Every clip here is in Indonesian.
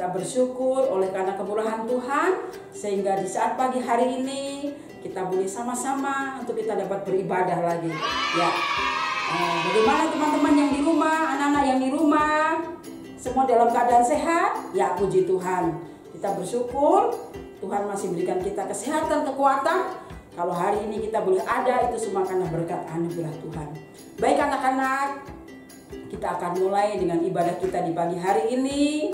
Kita bersyukur oleh karena kemurahan Tuhan, sehingga di saat pagi hari ini kita boleh sama-sama untuk kita dapat beribadah lagi. Ya, bagaimana teman-teman yang di rumah, anak-anak yang di rumah, semua dalam keadaan sehat? Ya, puji Tuhan. Kita bersyukur Tuhan masih berikan kita kesehatan, kekuatan. Kalau hari ini kita boleh ada, itu semua karena berkat anugerah Tuhan. Baik anak-anak, kita akan mulai dengan ibadah kita di pagi hari ini.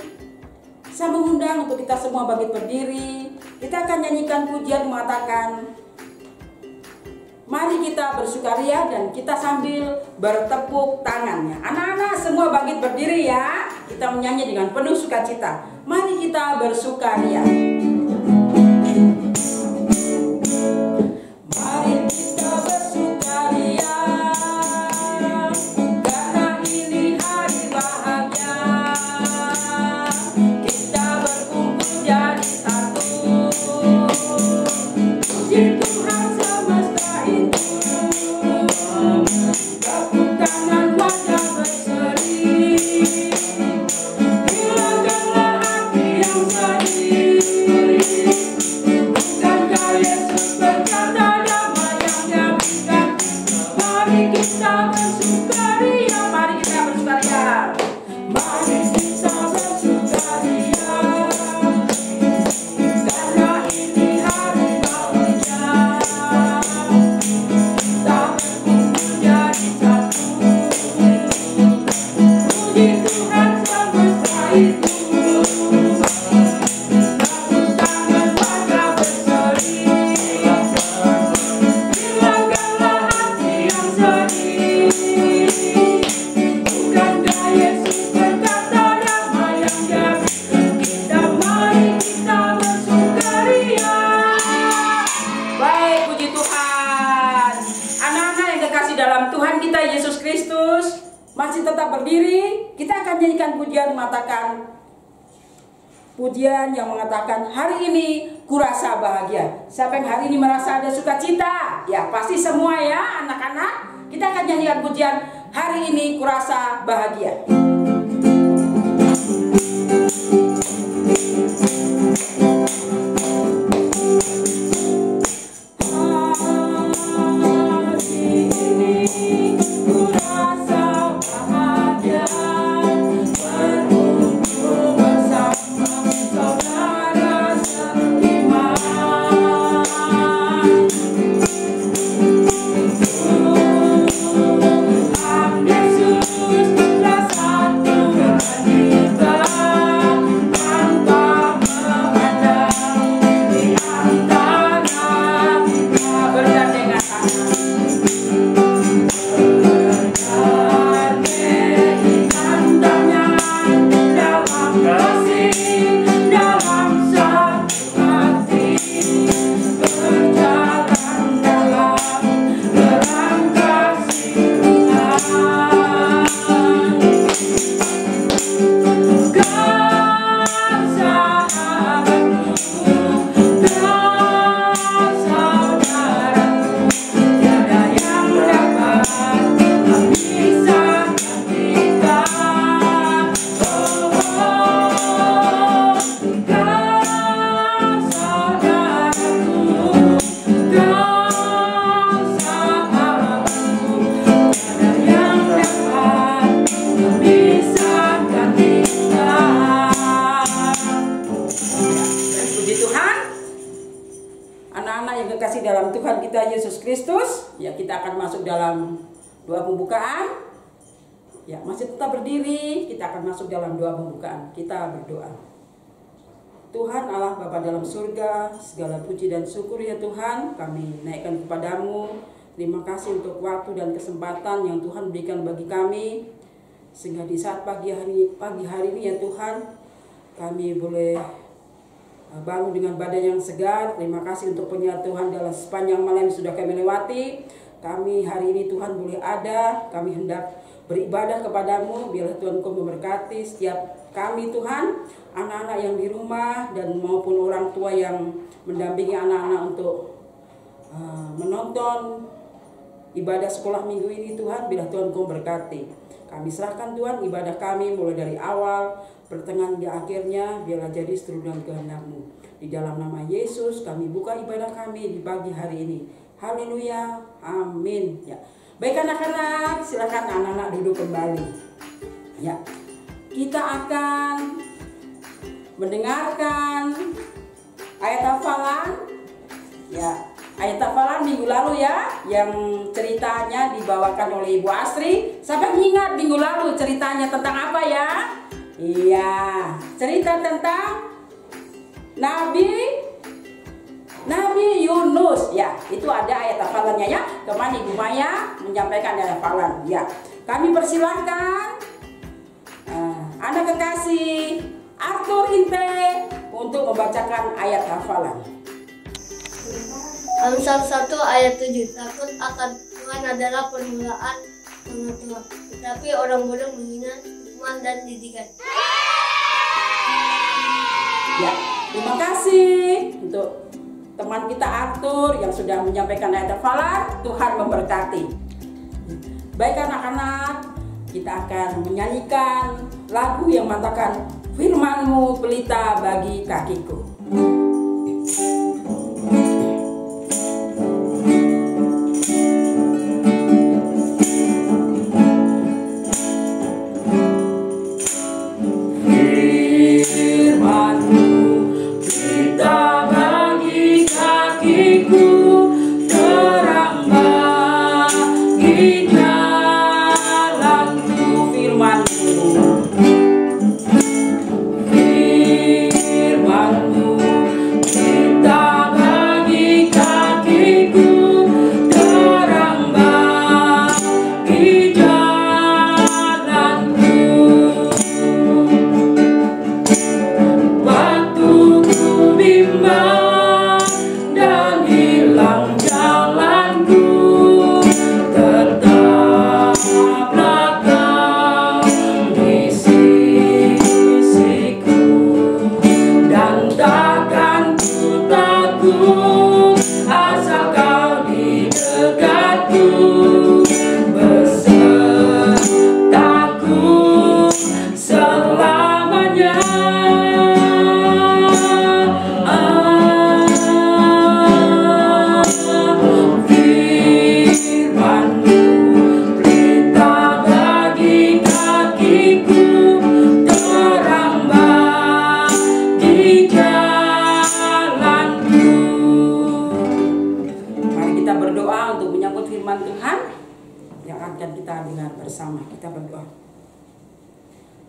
Saya mengundang untuk kita semua bangkit berdiri. Kita akan nyanyikan pujian mengatakan, mari kita bersukaria, dan kita sambil bertepuk tangannya. Anak-anak semua bangkit berdiri ya. Kita menyanyi dengan penuh sukacita. Mari kita bersukaria. Mari kita bersukaria, karena ini hari bahagia. Kita berkumpul jadi satu. Puji Tuhan semesta itu. Tepuk tangan wajah berseri. Hilangkanlah hati yang sedih. Bukankah Yesus berkata damai yang Dia berikan? Mari kita bersukaria. Mari kita bersukaria. Mari kita bersukaria, karena ini hari bahagia. Kita berkumpul jadi satu. Puji Tuhan semesta itu. Tepuk tangan wajah berseri. Hilangkanlah hati yang sedih. Bukankah Yesus berkata damai yang Dia berikan kita? Mari kita bersukaria. Baik, puji Tuhan. Anak-anak yang kekasih dalam Tuhan kita Yesus Kristus, masih tetap berdiri. Kita akan nyanyikan pujian mengatakan, pujian yang mengatakan, hari ini kurasa bahagia. Siapa yang hari ini merasa ada sukacita? Ya, pasti semua ya anak-anak. Kita akan nyanyikan pujian, hari ini kurasa bahagia. Dalam Tuhan kita Yesus Kristus, ya kita akan masuk dalam doa pembukaan. Ya, masih tetap berdiri, kita akan masuk dalam doa pembukaan. Kita berdoa. Tuhan Allah Bapa dalam surga, segala puji dan syukur ya Tuhan kami naikkan kepadamu. Terima kasih untuk waktu dan kesempatan yang Tuhan berikan bagi kami, sehingga di saat pagi hari ini ya Tuhan kami boleh bangun dengan badan yang segar. Terima kasih untuk penyertaan Tuhan dalam sepanjang malam yang sudah kami lewati. Kami hari ini Tuhan boleh ada, kami hendak beribadah kepadamu. Biarlah Tuhan Kau memberkati setiap kami Tuhan, anak-anak yang di rumah dan maupun orang tua yang mendampingi anak-anak untuk menonton ibadah sekolah minggu ini Tuhan, biar Tuhan Kau berkati. Kami serahkan Tuhan ibadah kami mulai dari awal, pertengahan hingga akhirnya, biarlah jadi seturut dengan kehendak-Mu. Di dalam nama Yesus kami buka ibadah kami di pagi hari ini. Haleluya, amin. Ya. Baik anak-anak, silakan anak-anak duduk kembali. Ya, kita akan mendengarkan ayat hafalan. Ya, ayat hafalan minggu lalu ya, yang ceritanya dibawakan oleh Ibu Astri. Siapa ingat minggu lalu ceritanya tentang apa ya? Iya, cerita tentang Nabi Yunus. Ya, itu ada ayat hafalannya ya. Kemarin Ibu Maya menyampaikan ayat hafalan. Ya, kami persilahkan anak kekasih Arthur Inte untuk membacakan ayat hafalan. Amsal 1 ayat 7. Takut akan Tuhan adalah permulaan pengetahuan, tetapi orang bodoh menghina hikmah dan didikan. Ya, terima kasih untuk teman kita Arthur yang sudah menyampaikan ayat hafalan. Tuhan memberkati. Baik anak-anak, kita akan menyanyikan lagu yang mengatakan firman-Mu pelita bagi kakiku.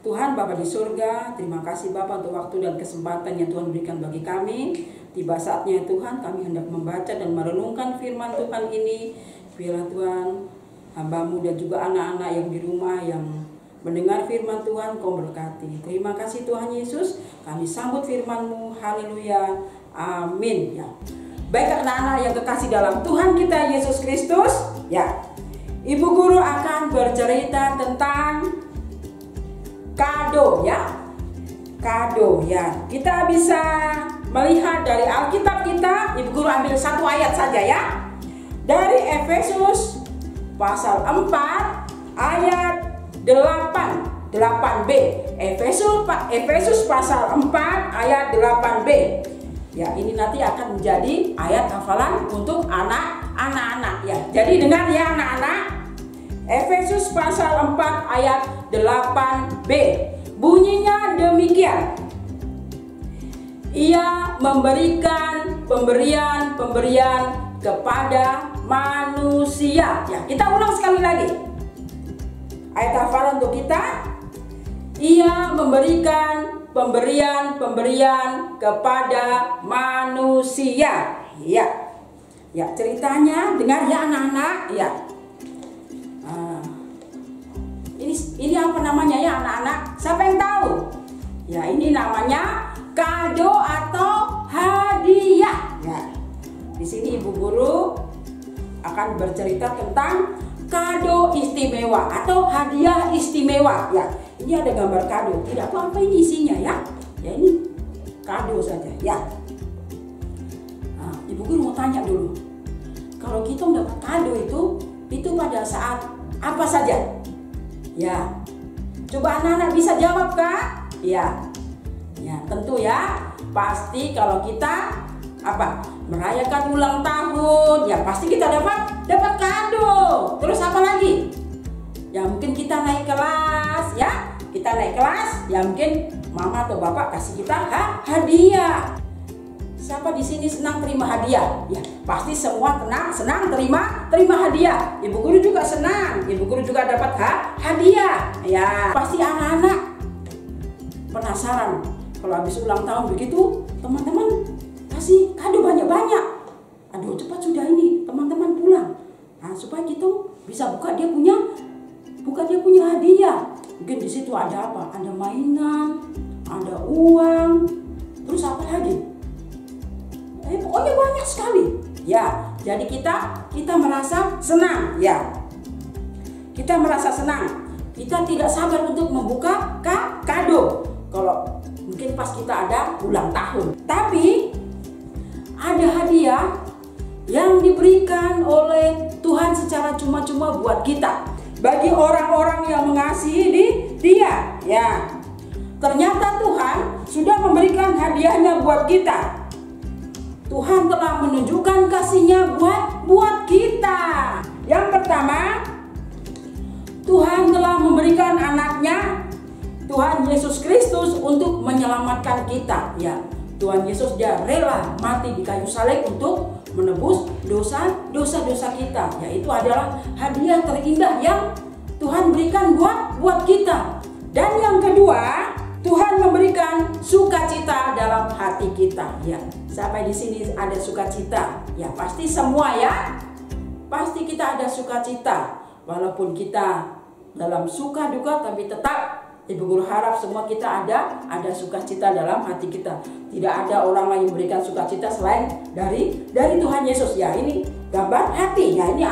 Tuhan Bapa di surga, terima kasih Bapa untuk waktu dan kesempatan yang Tuhan berikan bagi kami. Tiba saatnya Tuhan kami hendak membaca dan merenungkan firman Tuhan ini. Biarlah Tuhan, hamba-Mu dan juga anak-anak yang di rumah yang mendengar firman Tuhan, Kau berkati. Terima kasih Tuhan Yesus, kami sambut firman-Mu. Haleluya, amin. Ya. Baik anak-anak yang kekasih dalam Tuhan kita Yesus Kristus, ya. Ibu guru akan bercerita tentang kado ya. Kado ya. Kita bisa melihat dari Alkitab kita, Ibu guru ambil satu ayat saja ya. Dari Efesus pasal 4 ayat 8b. Efesus pasal 4 ayat 8b. Ya, ini nanti akan menjadi ayat hafalan untuk anak-anak ya. Jadi dengar ya anak-anak. Efesus pasal 4 ayat 8b. Bunyinya demikian. Ia memberikan pemberian kepada manusia. Ya, kita ulang sekali lagi. Ayat hafalan untuk kita. Ia memberikan pemberian kepada manusia. Ya. Ya, ceritanya dengar ya anak-anak, ya. Ini apa namanya ya anak-anak? Siapa yang tahu? Ya, ini namanya kado atau hadiah. Ya. Di sini Ibu guru akan bercerita tentang kado istimewa atau hadiah istimewa. Ya, ini ada gambar kado. Tidak tahu apa ini isinya ya. Ya, ini kado saja. Ya. Nah, Ibu guru mau tanya dulu. Kalau kita mendapat kado itu itu pada saat apa saja? Ya, coba anak-anak bisa jawab Kak? Ya, tentu ya. Pasti kalau kita merayakan ulang tahun, ya pasti kita dapat kado. Terus apa lagi? Ya mungkin kita naik kelas, ya. Kita naik kelas, ya mungkin mama atau bapak kasih kita hadiah. Siapa di sini senang terima hadiah? Ya, pasti semua senang terima hadiah. Ibu guru juga senang, ibu guru juga dapat hadiah. Ya, pasti anak-anak penasaran kalau habis ulang tahun begitu, teman-teman kasih kado banyak-banyak. Aduh, cepat sudah ini, teman-teman pulang. Nah, supaya kita bisa buka dia punya hadiah. Mungkin di situ ada apa? Ada mainan, ada uang, terus apa lagi? Pokoknya banyak sekali. Ya, jadi kita merasa senang, ya. Kita merasa senang. Kita tidak sabar untuk membuka kado. Kalau mungkin pas kita ada ulang tahun. Tapi ada hadiah yang diberikan oleh Tuhan secara cuma-cuma buat kita. Bagi orang-orang yang mengasihi Dia, ya. Ternyata Tuhan sudah memberikan hadiahnya buat kita. Tuhan telah menunjukkan kasih-Nya buat kita. Yang pertama, Tuhan telah memberikan anaknya, Tuhan Yesus Kristus, untuk menyelamatkan kita. Ya, Tuhan Yesus dia rela mati di kayu salib untuk menebus dosa kita. Ya, itu adalah hadiah terindah yang Tuhan berikan buat kita. Dan yang kedua, Tuhan memberikan sukacita dalam hati kita. Ya, sampai di sini ada sukacita. Ya, pasti semua ya. Pasti kita ada sukacita. Walaupun kita dalam suka duka, tapi tetap Ibu Guru harap semua kita ada sukacita dalam hati kita. Tidak ada orang lain memberikan sukacita selain dari Tuhan Yesus. Ya, ini gambar hati. Ya, ini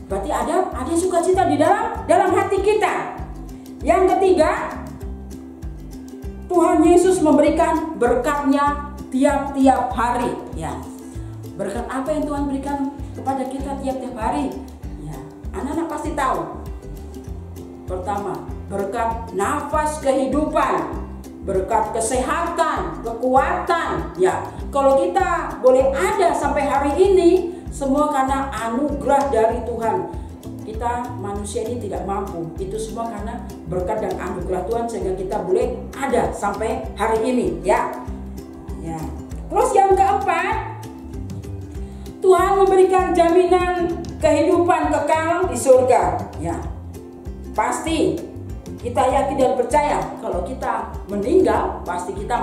berarti ada sukacita di dalam hati kita. Yang ketiga, Tuhan Yesus memberikan berkat-Nya tiap-tiap hari. Ya, berkat apa yang Tuhan berikan kepada kita tiap-tiap hari? Ya, anak-anak pasti tahu. Pertama, berkat nafas kehidupan, berkat kesehatan, kekuatan. Ya, kalau kita boleh ada sampai hari ini, semua karena anugerah dari Tuhan. Kita manusia ini tidak mampu. Itu semua karena berkat dan anugerah Tuhan sehingga kita boleh ada sampai hari ini, ya. Ya. Terus yang keempat, Tuhan memberikan jaminan kehidupan kekal di surga. Ya. Pasti kita yakin dan percaya kalau kita meninggal pasti kita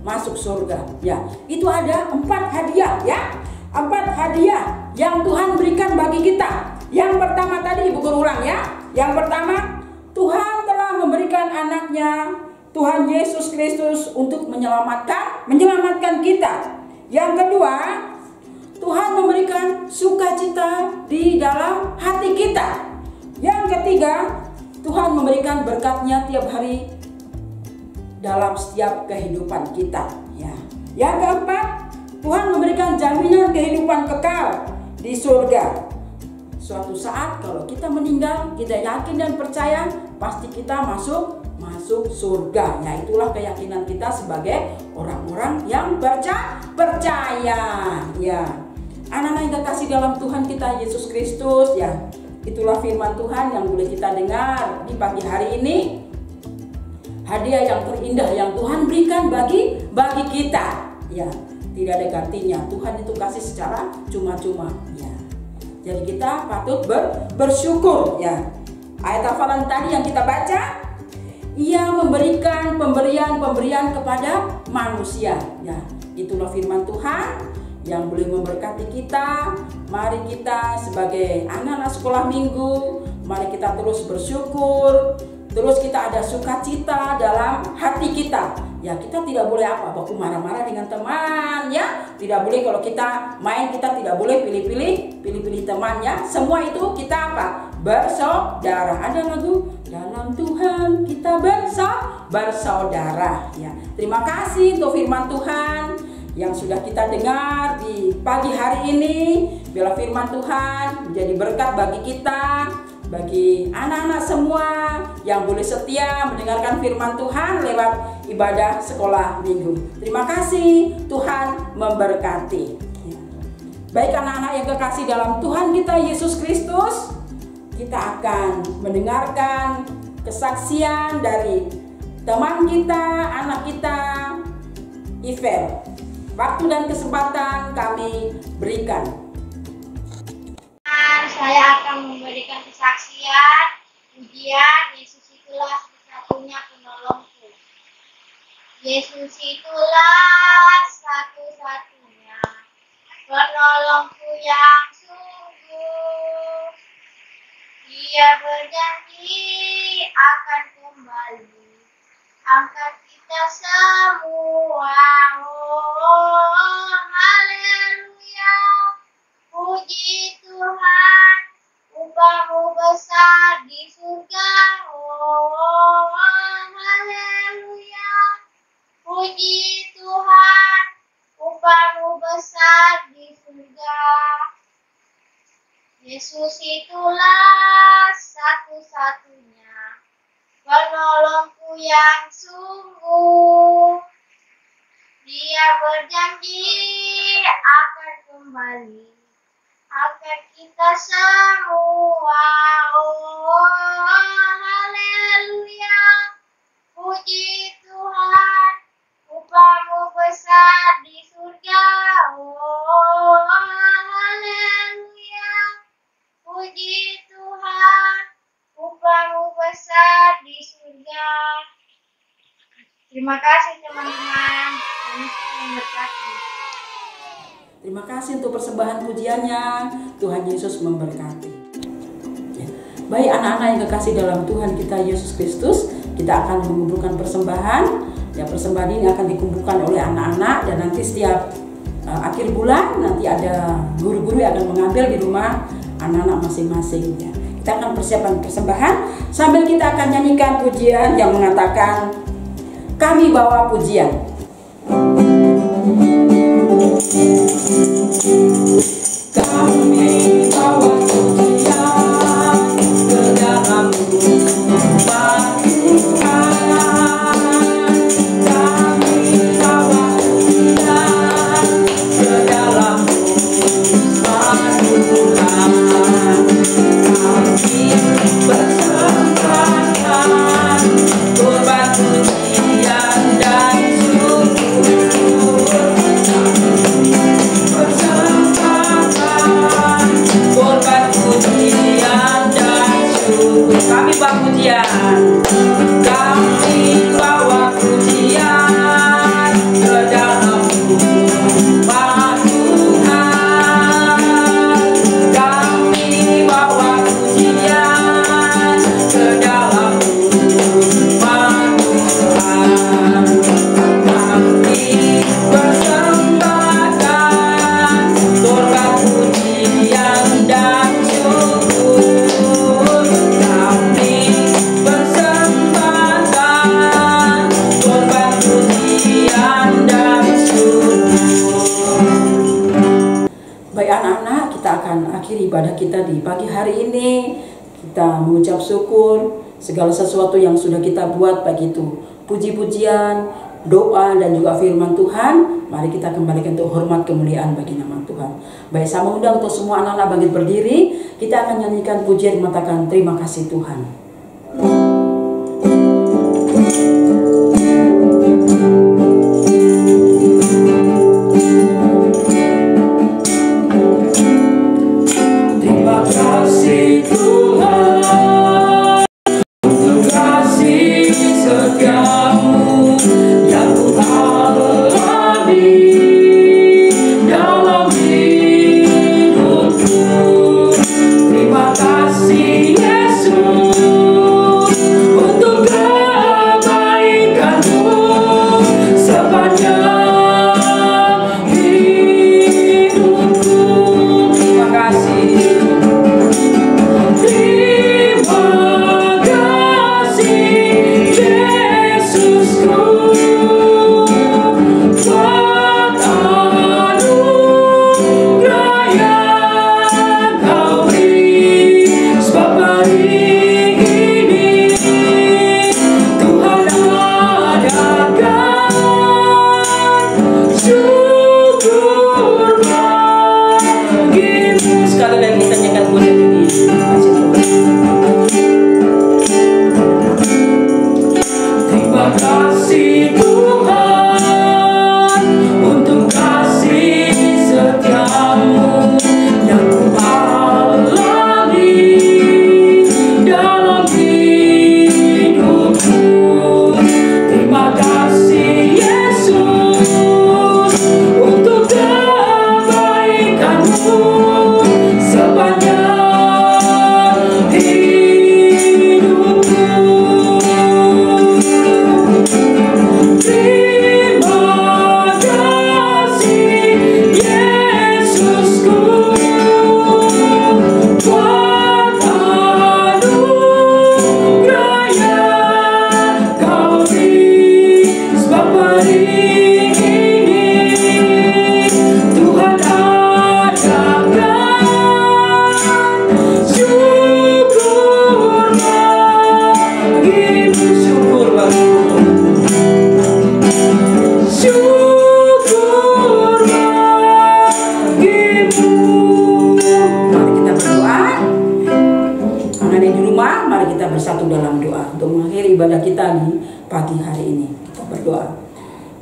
masuk surga. Ya, itu ada 4 hadiah, ya. 4 hadiah yang Tuhan berikan bagi kita. Yang pertama tadi Ibu Guru ulang ya. Yang pertama, Tuhan telah memberikan anaknya, Tuhan Yesus Kristus, untuk menyelamatkan kita. Yang kedua, Tuhan memberikan sukacita di dalam hati kita. Yang ketiga, Tuhan memberikan berkat-Nya tiap hari dalam setiap kehidupan kita. Ya. Yang keempat, Tuhan memberikan jaminan kehidupan kekal di surga. Suatu saat kalau kita meninggal, kita yakin dan percaya pasti kita masuk surga. Ya, itulah keyakinan kita sebagai orang-orang yang percaya. Ya, anak-anak yang terkasih dalam Tuhan kita Yesus Kristus, ya. Itulah firman Tuhan yang boleh kita dengar di pagi hari ini. Hadiah yang terindah yang Tuhan berikan bagi kita. Ya, tidak ada gantinya. Tuhan itu kasih secara cuma-cuma. Ya. Jadi kita patut bersyukur, ya. Ayat hafalan tadi yang kita baca, Ia memberikan pemberian kepada manusia. Ya, itulah firman Tuhan yang boleh memberkati kita. Mari kita sebagai anak-anak sekolah minggu, mari kita terus bersyukur, terus kita ada sukacita dalam hati kita. Ya, kita tidak boleh baku marah-marah dengan teman, ya. Tidak boleh kalau kita main, kita tidak boleh pilih-pilih teman, ya. Semua itu kita bersaudara. Ada lagu, dalam Tuhan kita bersaudara, ya. Terima kasih untuk firman Tuhan yang sudah kita dengar di pagi hari ini. Biarlah firman Tuhan menjadi berkat bagi kita, bagi anak-anak semua yang boleh setia mendengarkan firman Tuhan lewat ibadah sekolah minggu. Terima kasih, Tuhan memberkati. Baik anak-anak yang kekasih dalam Tuhan kita Yesus Kristus, kita akan mendengarkan kesaksian dari teman kita, anak kita, Ivel. Waktu dan kesempatan kami berikan. Saya akan memberikan kesaksian, pujian, Yesus itulah satu-satunya penolongku. Yesus itulah satu-satunya penolongku yang sungguh. Dia berjanji akan kembali angkat kita semua. Oh, haleluya. Puji Tuhan, upahmu besar di surga. Oh, haleluya. Puji Tuhan, upahmu besar di surga. Yesus itulah satu-satunya penolongku yang sungguh. Dia berjanji akan kembali agar kita semua. Oh, haleluya. Puji Tuhan, upahmu besar di surga. Oh, haleluya. Puji Tuhan, upahmu besar di surga. Terima kasih teman-teman. Tuhan memberkati. Terima kasih untuk persembahan pujiannya. Tuhan Yesus memberkati. Baik anak-anak yang kekasih dalam Tuhan kita Yesus Kristus, kita akan mengumpulkan persembahan. Ya, persembahan ini akan dikumpulkan oleh anak-anak dan nanti setiap akhir bulan nanti ada guru-guru yang akan mengambil di rumah anak-anak masing-masing. Ya. Kita akan persiapkan persembahan sambil kita akan nyanyikan pujian yang mengatakan, kami bawa pujian. Kami bawa pujian ke dalam rumah Tuhan. Kami bawa pujian ke dalam rumah Tuhan. Kami bersembahkan korban pujian dan syukur. Korban pujian dan syukur. Kami bawa pujian. Kami bawa pujian ke dalam rumah Tuhan. Kami bawa pujian ke dalam rumah Tuhan. Kami bersembahkan korban pujian dan syukur. Kami bersembahkan korban pujian dan syukur. Baik anak-anak, kita akan akhiri ibadah kita di pagi hari ini. Kita mengucap syukur segala sesuatu yang sudah kita buat, baik itu puji-pujian, doa dan juga firman Tuhan. Mari kita kembalikan untuk hormat kemuliaan bagi nama Tuhan. Baik, saya mengundang untuk semua anak-anak bangkit berdiri. Kita akan nyanyikan pujian mengatakan terima kasih Tuhan. Terima kasih Tuhan untuk kasih setiamu yang ku alami dalam hidupku. Terima kasih Yesus. Terima kasih Tuhan untuk kasih setiamu yang ku alami dalam hidupku. Terima kasih Yesus untuk kebaikanmu sepanjang hidupku. Terima kasih Yesusku buat anugerah yang Kau beri. Sebab hari ini Tuhan adakan syukur bagimu, syukur bagimu, syukur bagimu. Mari kita berdoa. Anak di rumah, mari kita bersatu dalam doa untuk mengakhiri ibadah kita di pagi hari ini. Kita berdoa.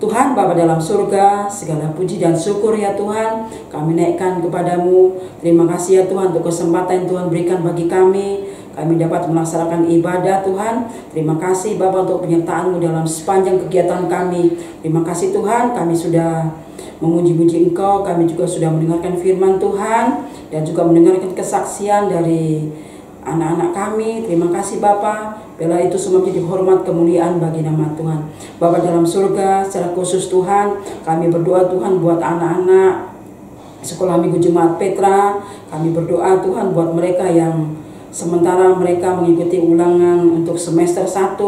Tuhan Bapa dalam surga, segala puji dan syukur ya Tuhan kami naikkan kepadamu. Terima kasih ya Tuhan untuk kesempatan yang Tuhan berikan bagi kami dapat melaksanakan ibadah Tuhan. Terima kasih Bapa untuk penyertaan-Mu dalam sepanjang kegiatan kami. Terima kasih Tuhan, kami sudah memuji-muji Engkau, kami juga sudah mendengarkan firman Tuhan dan juga mendengarkan kesaksian dari anak-anak kami. Terima kasih Bapa, bila itu semua menjadi hormat kemuliaan bagi nama Tuhan. Bapa dalam surga, secara khusus Tuhan, kami berdoa Tuhan buat anak-anak Sekolah Minggu Jemaat Petra. Kami berdoa Tuhan buat mereka yang sementara mereka mengikuti ulangan untuk semester 1,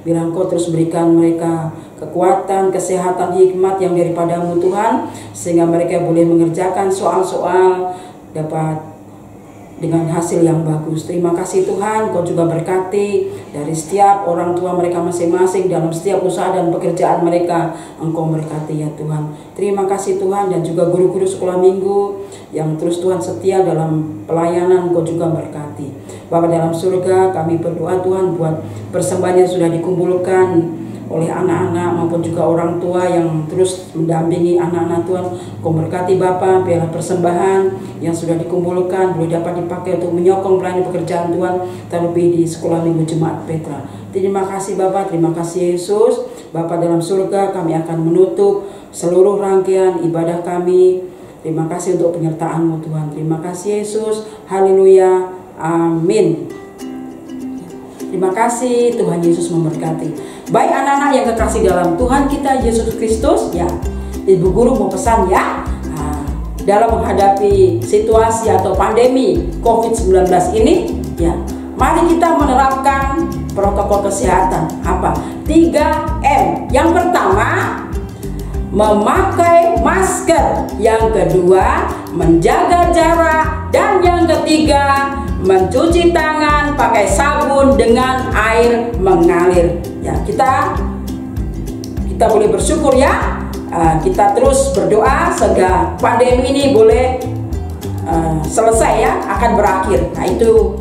bilang Kau terus berikan mereka kekuatan, kesehatan, hikmat yang daripadamu Tuhan, sehingga mereka boleh mengerjakan soal-soal dapat dengan hasil yang bagus. Terima kasih Tuhan, Kau juga berkati dari setiap orang tua mereka masing-masing dalam setiap usaha dan pekerjaan mereka. Engkau berkati ya Tuhan. Terima kasih Tuhan, dan juga guru-guru sekolah minggu yang terus Tuhan setia dalam pelayanan. Kau juga berkati. Bapa dalam surga, kami berdoa Tuhan buat persembahan yang sudah dikumpulkan oleh anak-anak maupun juga orang tua yang terus mendampingi anak-anak Tuhan. Kau berkati Bapa, biarlah persembahan yang sudah dikumpulkan boleh dapat dipakai untuk menyokong pelayanan pekerjaan Tuhan, terlebih di Sekolah Minggu Jemaat Petra. Terima kasih Bapa, terima kasih Yesus. Bapa dalam surga, kami akan menutup seluruh rangkaian ibadah kami. Terima kasih untuk penyertaan-Mu Tuhan. Terima kasih Yesus. Haleluya. Amin. Terima kasih, Tuhan Yesus memberkati. Baik anak-anak yang kekasih dalam Tuhan kita Yesus Kristus, ya, Ibu Guru mau pesan ya, dalam menghadapi situasi atau pandemi COVID-19 ini, ya, mari kita menerapkan protokol kesehatan. Apa? 3M. Yang pertama, memakai masker. Yang kedua, menjaga jarak. Dan yang ketiga, mencuci tangan pakai sabun dengan air mengalir. Ya, kita boleh bersyukur ya. Kita terus berdoa sehingga pandemi ini boleh selesai ya, akan berakhir. Nah, itu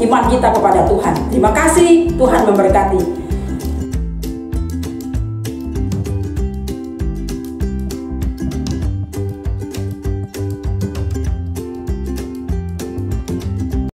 iman kita kepada Tuhan. Terima kasih, Tuhan memberkati.